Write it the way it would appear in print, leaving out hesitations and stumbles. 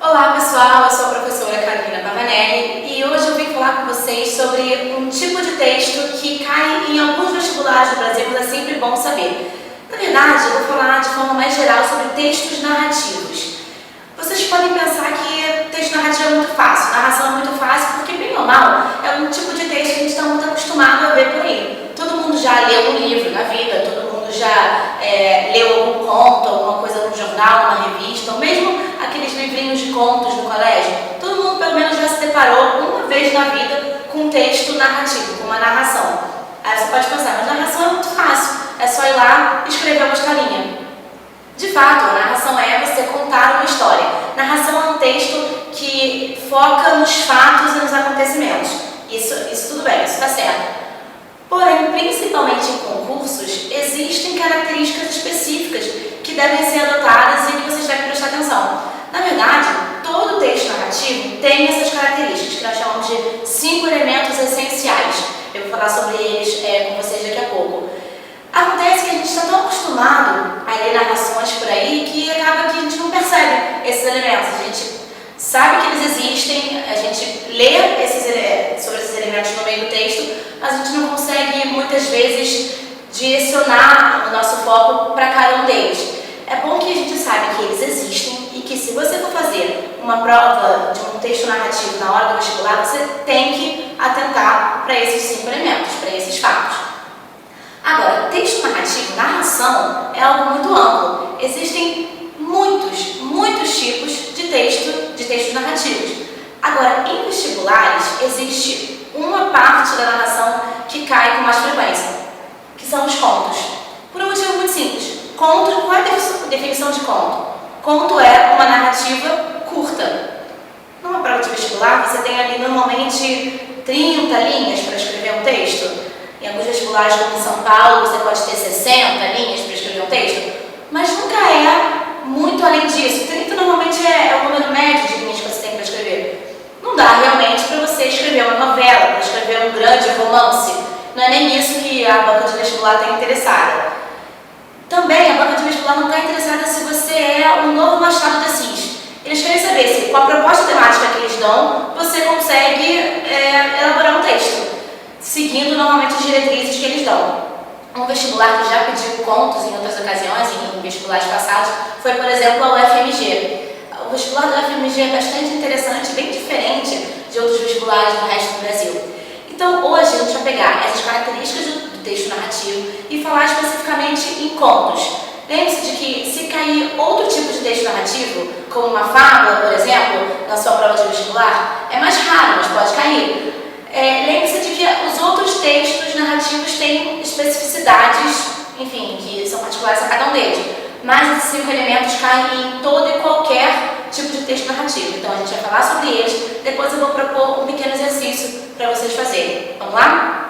Olá pessoal, eu sou a professora Carolina Pavanelli e hoje eu vim falar com vocês sobre um tipo de texto que cai em alguns vestibulares do Brasil, mas é sempre bom saber. Na verdade, eu vou falar de forma mais geral sobre textos narrativos. Vocês podem pensar que texto narrativo é muito fácil, narração é muito fácil, porque bem ou mal é um tipo de texto que a gente está muito acostumado a ver por aí. Todo mundo já leu um livro na vida, todo mundo já leu algum conto, alguma coisa no jornal, numa revista, ou mesmo aqueles livrinhos de contos no colégio. Todo mundo pelo menos já se deparou uma vez na vida com um texto narrativo, com uma narração. Aí você pode pensar, mas narração é muito fácil, é só ir lá e escrever uma historinha. De fato, a narração é você contar uma história. Narração é um texto que foca nos fatos e nos acontecimentos. Isso tudo bem, isso está certo. Porém, principalmente em concursos, existem características específicas que devem ser adotadas e que vocês devem prestar atenção. Na verdade, todo texto narrativo tem essas características, que nós chamamos de 5 elementos essenciais. Eu vou falar sobre eles com vocês daqui a pouco. Acontece que a gente está tão acostumado a ler narrações por aí que acaba que a gente não percebe esses elementos. A gente sabe que eles existem, a gente lê sobre esses elementos no meio do texto, mas a gente não consegue muitas vezes direcionar o nosso foco para cada um deles. É bom que a gente saiba que eles existem e que se você for fazer uma prova de um texto narrativo na hora do vestibular, você tem que atentar para esses 5 elementos, para esses fatos. Agora, texto narrativo, narração, é algo muito amplo. Existem muitos tipos de textos narrativos. Agora, em vestibulares, existe uma parte da narração que cai com mais frequência, que são os contos. Por um motivo muito simples. Conto, qual é a definição de conto? Conto é uma narrativa curta. Numa prova de vestibular, você tem ali normalmente 30 linhas para escrever um texto. Em alguns vestibulares, como em São Paulo, você pode ter 60 linhas para escrever um texto, mas nunca é muito além disso. 30 normalmente é o número médio de linhas que você tem para escrever. Não dá realmente para você escrever uma novela, para escrever um grande romance. Não é nem isso que a banca de vestibular está interessada. Também a banca de vestibular não está interessada se você é um novo Machado de Assis. Eles querem saber se, com a proposta temática que eles dão, você consegue elaborar um texto, seguindo normalmente as diretrizes que eles dão. Um vestibular que já pediu contos em outras ocasiões, em vestibulares passados, foi, por exemplo, a UFMG. O vestibular da UFMG é bastante interessante, bem diferente de outros vestibulares do resto do Brasil. Então, hoje a gente vai pegar essas características do texto narrativo e falar especificamente em contos. Lembre-se de que, se cair outro tipo de texto narrativo, como uma fábula, por exemplo, na sua prova de vestibular, é mais raro, mas pode cair. Lembre-se de que os outros textos narrativos têm especificidades, enfim, que são particulares a cada um deles. Mas esses 5 elementos caem em todo e qualquer tipo de texto narrativo. Então a gente vai falar sobre eles, depois eu vou propor um pequeno exercício para vocês fazerem. Vamos lá?